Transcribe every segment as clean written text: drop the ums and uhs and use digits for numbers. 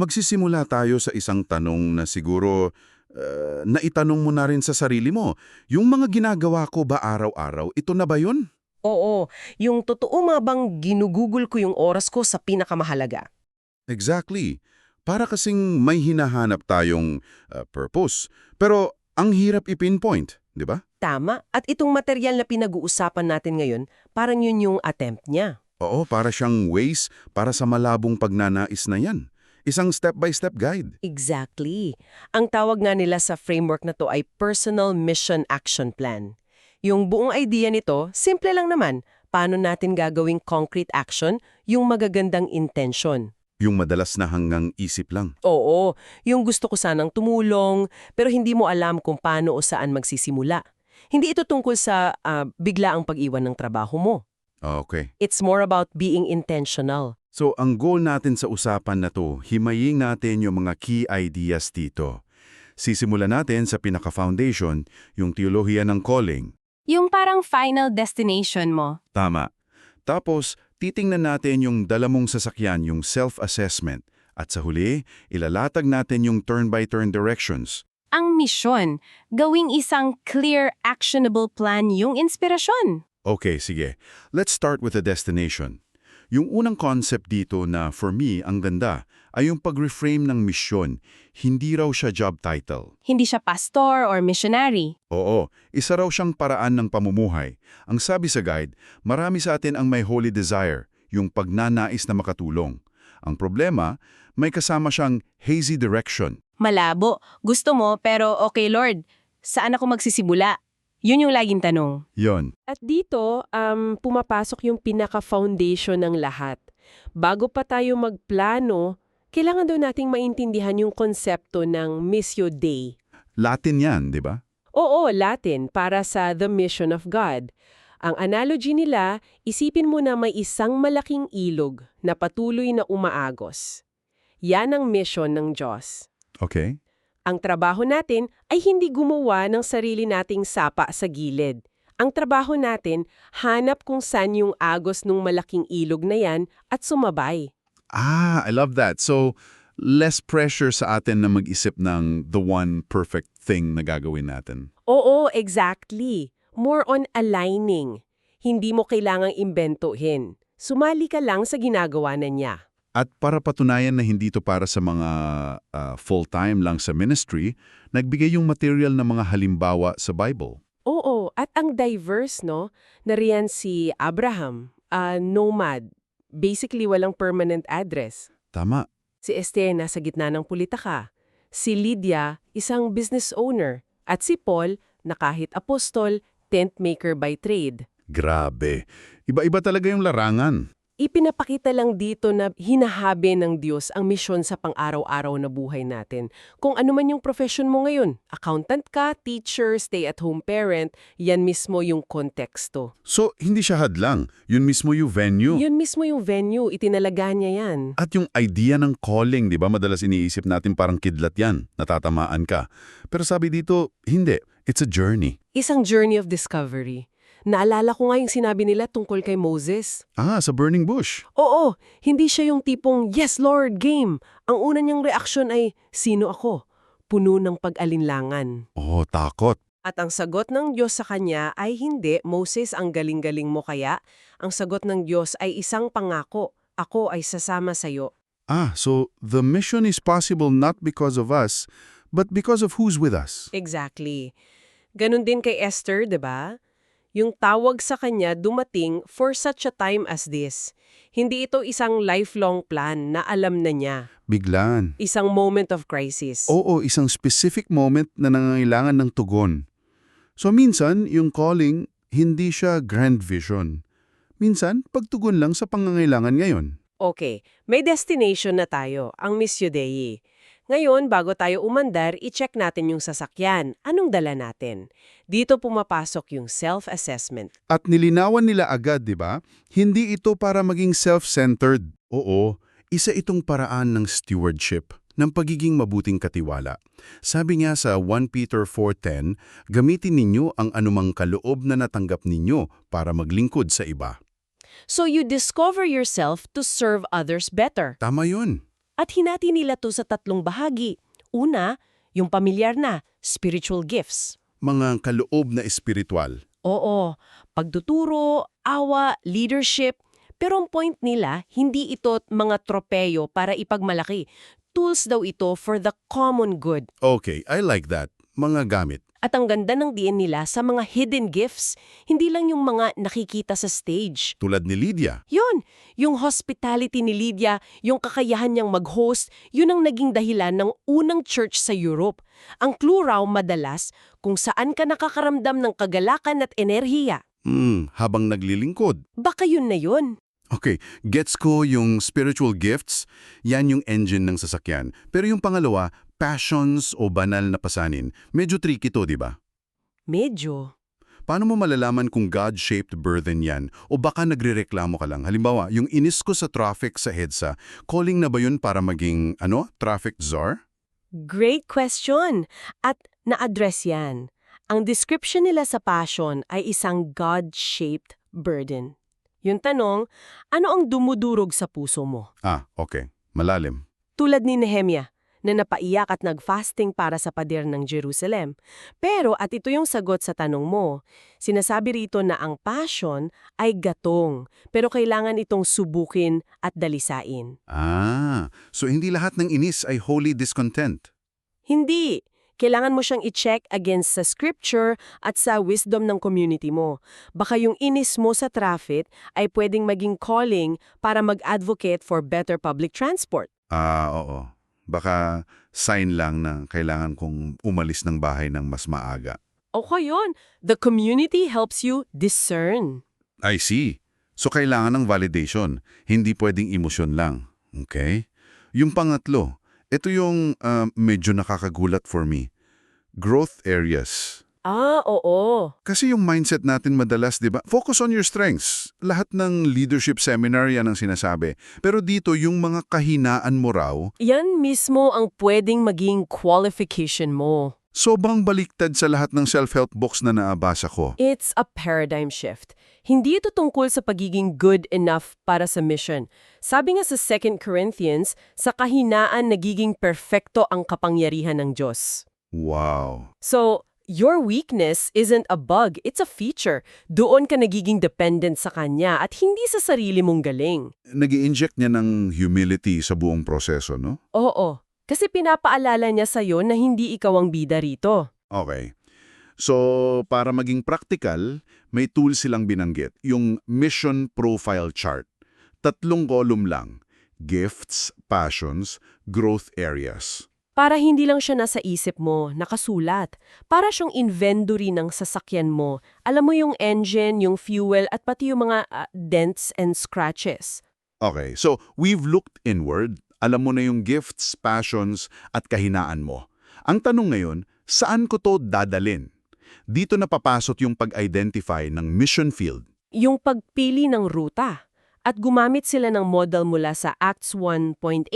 magsisimula tayo sa isang tanong na siguro naitanong mo na rin sa sarili mo. Yung mga ginagawa ko ba araw-araw, ito na ba yun? Oo, yung totoo nga bang ginugugol ko yung oras ko sa pinakamahalaga? Exactly. Para kasing may hinahanap tayong purpose. Pero ang hirap i-pinpoint, di ba? Tama. At itong material na pinag-uusapan natin ngayon, parang yun yung attempt niya. Oo, para siyang ways para sa malabong pagnanais na yan. Isang step-by-step guide. Exactly. Ang tawag nga nila sa framework na to ay Personal Mission Action Plan. Yung buong idea nito, simple lang naman. Paano natin gagawing concrete action yung magagandang intention? Yung madalas na hanggang isip lang. Oo, yung gusto ko sanang tumulong, pero hindi mo alam kung paano o saan magsisimula. Hindi ito tungkol sa bigla ang pag-iwan ng trabaho mo. Okay. It's more about being intentional. So, ang goal natin sa usapan na to, himayin natin yung mga key ideas dito. Sisimulan natin sa pinaka-foundation, yung teolohiya ng calling. Yung parang final destination mo. Tama. Tapos, titingnan natin yung dala mong sasakyan, yung self-assessment. At sa huli, ilalatag natin yung turn-by-turn directions. Ang misyon, gawing isang clear, actionable plan yung inspirasyon. Okay, sige. Let's start with the destination. Yung unang concept dito na, for me, ang ganda, ay yung pag-reframe ng misyon. Hindi raw siya job title. Hindi siya pastor or missionary. Oo, isa raw siyang paraan ng pamumuhay. Ang sabi sa guide, marami sa atin ang may holy desire, yung pagnanais na makatulong. Ang problema, may kasama siyang hazy direction. Malabo. Gusto mo, pero okay Lord, saan ako magsisimula? Yun yung laging tanong. Yon. At dito, pumapasok yung pinaka-foundation ng lahat. Bago pa tayo magplano, kailangan daw nating maintindihan yung konsepto ng Missio Dei. Latin yan, di ba? Oo, Latin, para sa The Mission of God. Ang analogy nila, isipin mo na may isang malaking ilog na patuloy na umaagos. Yan ang mission ng Diyos. Okay. Ang trabaho natin ay hindi gumawa ng sarili nating sapa sa gilid. Ang trabaho natin, hanap kung saan yung agos ng malaking ilog na yan at sumabay. I love that. So, less pressure sa atin na mag-isip ng the one perfect thing na gagawin natin. Oo, exactly. More on aligning. Hindi mo kailangang imbentuhin. Sumali ka lang sa ginagawa na niya. At para patunayan na hindi ito para sa mga full-time lang sa ministry, nagbigay yung material ng mga halimbawa sa Bible. Oo, at ang diverse, no? Nariyan si Abraham, nomad. Basically, walang permanent address. Tama. Si Esther nasa gitna ng pulitaka. Si Lydia, isang business owner. At si Paul, na kahit apostol, tent maker by trade. Grabe. Iba-iba talaga yung larangan. Ipinapakita lang dito na hinahabi ng Diyos ang misyon sa pang-araw-araw na buhay natin. Kung ano man yung profession mo ngayon, accountant ka, teacher, stay-at-home parent, yan mismo yung konteksto. So, hindi siya hadlang. Yun mismo yung venue. Yun mismo yung venue, itinalaga niya yan. At yung idea ng calling, di ba? Madalas iniisip natin parang kidlat yan. Natatamaan ka. Pero sabi dito, hindi. It's a journey. Isang journey of discovery. Naalala ko nga yung sinabi nila tungkol kay Moses. Sa burning bush. Oo, hindi siya yung tipong, yes Lord, game. Ang una niyang reaksyon ay, sino ako? Puno ng pag-alinlangan. Oh, takot. At ang sagot ng Diyos sa kanya ay hindi, Moses, ang galing-galing mo kaya. Ang sagot ng Diyos ay isang pangako, ako ay sasama sa'yo. So the mission is possible not because of us, but because of who's with us. Exactly. Ganon din kay Esther, 'di ba? Yung tawag sa kanya dumating for such a time as this. Hindi ito isang lifelong plan na alam na niya. Biglaan. Isang moment of crisis. Oo, isang specific moment na nangangailangan ng tugon. So minsan, yung calling, hindi siya grand vision. Minsan, pagtugon lang sa pangangailangan ngayon. Okay, may destination na tayo, ang Missio Dei. Ngayon, bago tayo umandar, i-check natin yung sasakyan. Anong dala natin? Dito pumapasok yung self-assessment. At nilinawan nila agad, di ba? Hindi ito para maging self-centered. Oo, isa itong paraan ng stewardship, ng pagiging mabuting katiwala. Sabi nga sa 1 Peter 4:10, gamitin ninyo ang anumang kaloob na natanggap ninyo para maglingkod sa iba. So you discover yourself to serve others better. Tama yun. At hinati nila to sa 3 bahagi. Una, yung pamilyar na, spiritual gifts. Mga kaloob na espiritual. Oo, pagtuturo, awa, leadership. Pero ang point nila, hindi ito mga tropeyo para ipagmalaki. Tools daw ito for the common good. Okay, I like that. Mga gamit. At ang ganda ng diin nila sa mga hidden gifts, hindi lang yung mga nakikita sa stage. Tulad ni Lydia. Yun, yung hospitality ni Lydia, yung kakayahan niyang mag-host, yun ang naging dahilan ng unang church sa Europe. Ang clue raw madalas kung saan ka nakakaramdam ng kagalakan at enerhiya. Habang naglilingkod. Baka yun na yun. Okay, gets ko yung spiritual gifts, yan yung engine ng sasakyan. Pero yung pangalawa, passions o banal na pasanin, medyo tricky to, di ba? Medyo. Paano mo malalaman kung God-shaped burden yan? O baka nagrereklamo ka lang? Halimbawa, yung inis ko sa traffic sa EDSA, calling na ba yun para maging, traffic czar? Great question. At na-address yan. Ang description nila sa passion ay isang God-shaped burden. Yung tanong, ano ang dumudurog sa puso mo? Okay. Malalim. Tulad ni Nehemia, na napaiyak at nag-fasting para sa pader ng Jerusalem. Pero, at ito yung sagot sa tanong mo, sinasabi rito na ang passion ay gatong, pero kailangan itong subukin at dalisain. So hindi lahat ng inis ay holy discontent. Hindi! Kailangan mo siyang i-check against sa scripture at sa wisdom ng community mo. Baka yung inis mo sa traffic ay pwedeng maging calling para mag-advocate for better public transport. Oo. Baka sign lang na kailangan kong umalis ng bahay ng mas maaga. Okay yun. The community helps you discern. I see. So kailangan ng validation. Hindi pwedeng emosyon lang. Okay? Yung pangatlo, ito yung medyo nakakagulat for me. Growth areas. Oo. Kasi yung mindset natin madalas, di ba? Focus on your strengths. Lahat ng leadership seminar yan ang sinasabi. Pero dito, yung mga kahinaan mo raw, Yan mismo ang pwedeng maging qualification mo. sobrang baliktad sa lahat ng self-help books na naabasa ko. It's a paradigm shift. Hindi ito tungkol sa pagiging good enough para sa mission. Sabi nga sa 2 Corinthians, sa kahinaan nagiging perfecto ang kapangyarihan ng Diyos. Wow. So, your weakness isn't a bug, it's a feature. Doon ka nagiging dependent sa Kanya at hindi sa sarili mong galing. Nag-i-inject niya ng humility sa buong proseso, no? Oo, kasi pinapaalala niya sa'yo na hindi ikaw ang bida rito. Okay. So, para maging practical, may tool silang binanggit. Yung mission profile chart. 3 column lang. Gifts, passions, growth areas. Para hindi lang siya nasa isip mo, nakasulat. Para siyang inventory ng sasakyan mo. Alam mo yung engine, yung fuel, at pati yung mga dents and scratches. Okay, so we've looked inward. Alam mo na yung gifts, passions, at kahinaan mo. Ang tanong ngayon, saan ko to dadalin? Dito na papasok yung pag-identify ng mission field. Yung pagpili ng ruta. At gumamit sila ng model mula sa Acts 1.8,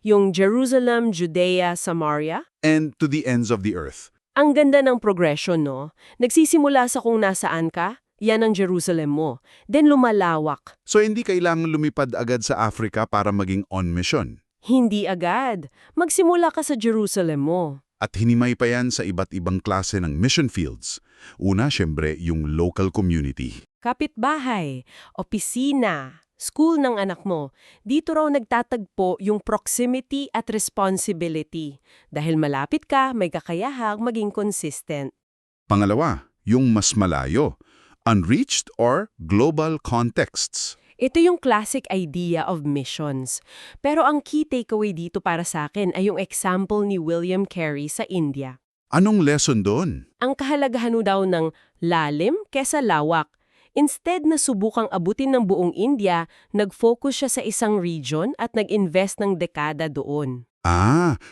yung Jerusalem, Judea, Samaria. And to the ends of the earth. Ang ganda ng progression, no? Nagsisimula sa kung nasaan ka, yan ang Jerusalem mo. Then lumalawak. So hindi kailangang lumipad agad sa Africa para maging on mission. Hindi agad. Magsimula ka sa Jerusalem mo. At hinimay pa yan sa iba't ibang klase ng mission fields. Una, syempre, yung local community. Kapitbahay, opisina, school ng anak mo. Dito raw nagtatagpo yung proximity at responsibility. Dahil malapit ka, may kakayahang maging consistent. Pangalawa, yung mas malayo. Unreached or global contexts. Ito yung classic idea of missions. Pero ang key takeaway dito para sa akin ay yung example ni William Carey sa India. Anong lesson doon? Ang kahalagahan daw ng lalim kesa lawak. Instead na subukang abutin ng buong India, nag-focus siya sa isang region at nag-invest ng dekada doon.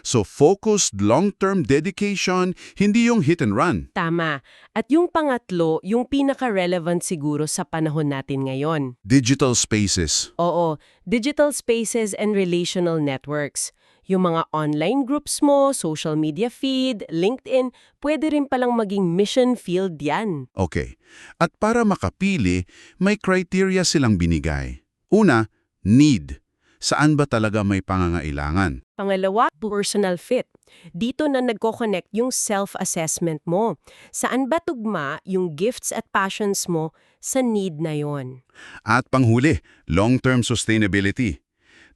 So focused long-term dedication, hindi yung hit and run. Tama. At yung pangatlo, yung pinaka-relevant siguro sa panahon natin ngayon. Digital spaces. Oo, digital spaces and relational networks. Yung mga online groups mo, social media feed, LinkedIn, pwede rin palang maging mission field yan. Okay. At para makapili, may criteria silang binigay. Una, need. Saan ba talaga may pangangailangan? Pangalawa, personal fit. Dito na nagko-connect yung self-assessment mo. Saan ba tugma yung gifts at passions mo sa need na yon? At panghuli, long-term sustainability.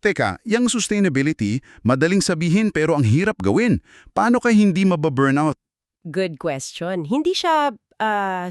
Teka, yung sustainability, madaling sabihin pero ang hirap gawin. Paano ka hindi mababurnout? Good question. Hindi siya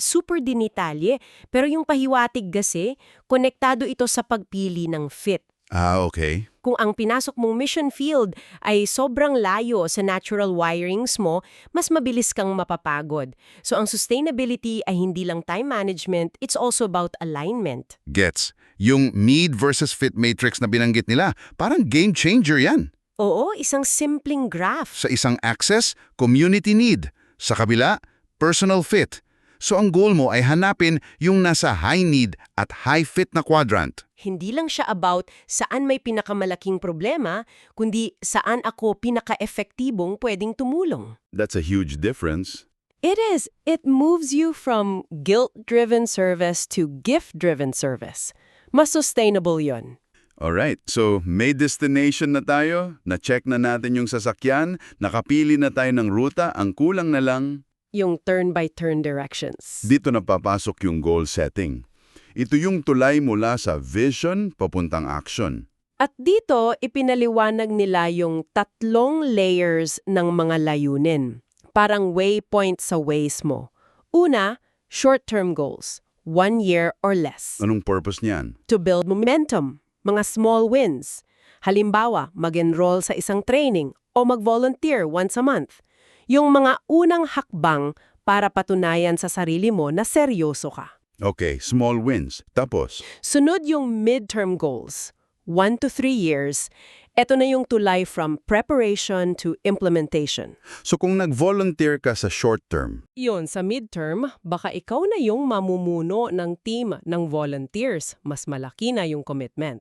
super dinitalye, pero yung pahiwatig kasi, konektado ito sa pagpili ng fit. Okay. Kung ang pinasok mong mission field ay sobrang layo sa natural wirings mo, mas mabilis kang mapapagod. So ang sustainability ay hindi lang time management, it's also about alignment. Gets. Yung need versus fit matrix na binanggit nila, parang game changer yan. Oo, isang simpleng graph. Sa isang access, community need. Sa kabila, personal fit. So ang goal mo ay hanapin yung nasa high need at high fit na quadrant. Hindi lang siya about saan may pinakamalaking problema, kundi saan ako pinaka-epektibong pwedeng tumulong. That's a huge difference. It is. It moves you from guilt-driven service to gift-driven service. Mas sustainable yon. Alright, so may destination na tayo, na-check na natin yung sasakyan, nakapili na tayo ng ruta, ang kulang na lang. Yung turn-by-turn directions. Dito na papasok yung goal setting. Ito yung tulay mula sa vision papuntang action. At dito, ipinaliwanag nila yung 3 layers ng mga layunin. Parang waypoint sa ways mo. Una, short-term goals. 1 year or less. Anong purpose niyan? To build momentum. Mga small wins. Halimbawa, mag-enroll sa isang training o mag-volunteer once a month. Yung mga unang hakbang para patunayan sa sarili mo na seryoso ka. Okay, small wins. Tapos? Sunod yung midterm goals. 1 to 3 years. Ito na yung tulay from preparation to implementation. So kung nag-volunteer ka sa short term, Yun, sa midterm, baka ikaw na yung mamumuno ng team ng volunteers. Mas malaki na yung commitment.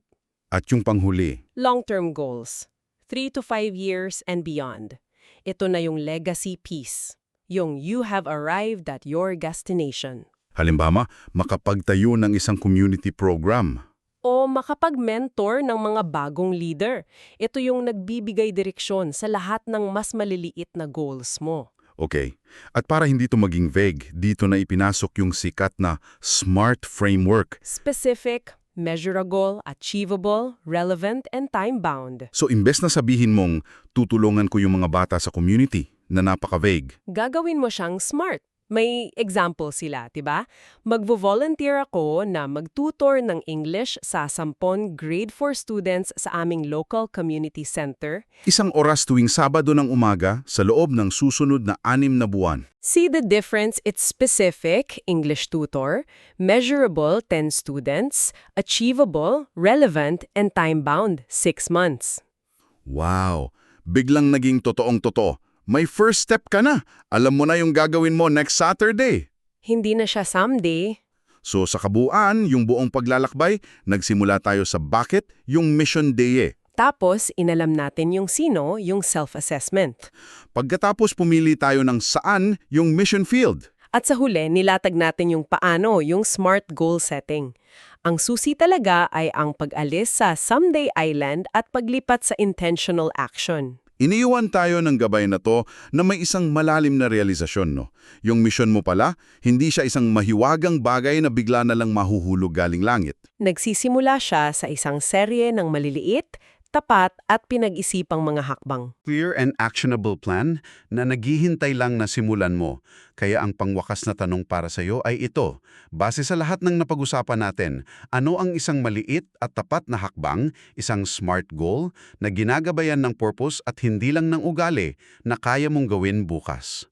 at yung panghuli, Long-term goals. 3 to 5 years and beyond. Ito na yung legacy piece. Yung you have arrived at your destination. halimbawa, makapagtayo ng isang community program. O makapag-mentor ng mga bagong leader. Ito yung nagbibigay direksyon sa lahat ng mas maliliit na goals mo. Okay. At para hindi ito maging vague, dito na ipinasok yung sikat na SMART framework. Specific, measurable, achievable, relevant, and time-bound. So imbes na sabihin mong tutulungan ko yung mga bata sa community na napaka-vague, Gagawin mo siyang SMART. May example sila, 'di ba? Magvo-volunteer ako na magtutor ng English sa 10 grade 4 students sa aming local community center. isang oras tuwing Sabado ng umaga sa loob ng susunod na 6 na buwan. See the difference? It's specific, English tutor, measurable, 10 students, achievable, relevant, and time-bound, 6 months. Wow! Biglang naging totoong-totoo. May first step ka na. Alam mo na yung gagawin mo next Saturday. Hindi na siya someday. So sa kabuuan, yung buong paglalakbay, nagsimula tayo sa bakit, yung mission day eh. Tapos, inalam natin yung sino, yung self-assessment. Pagkatapos pumili tayo ng saan, yung mission field. At sa huli, nilatag natin yung paano, yung SMART goal setting. Ang susi talaga ay ang pag-alis sa someday island at paglipat sa intentional action. Iniiwan tayo ng gabay na to na may isang malalim na realisasyon, no? Yung mission mo pala, hindi siya isang mahiwagang bagay na bigla na lang mahuhulog galing langit. Nagsisimula siya sa isang serye ng maliliit, tapat at pinag-isipang mga hakbang. Clear and actionable plan na naghihintay lang na simulan mo. Kaya ang pangwakas na tanong para sa iyo ay ito. Base sa lahat ng napag-usapan natin, ano ang isang maliit at tapat na hakbang, isang SMART goal na ginagabayan ng purpose at hindi lang ng ugali na kaya mong gawin bukas?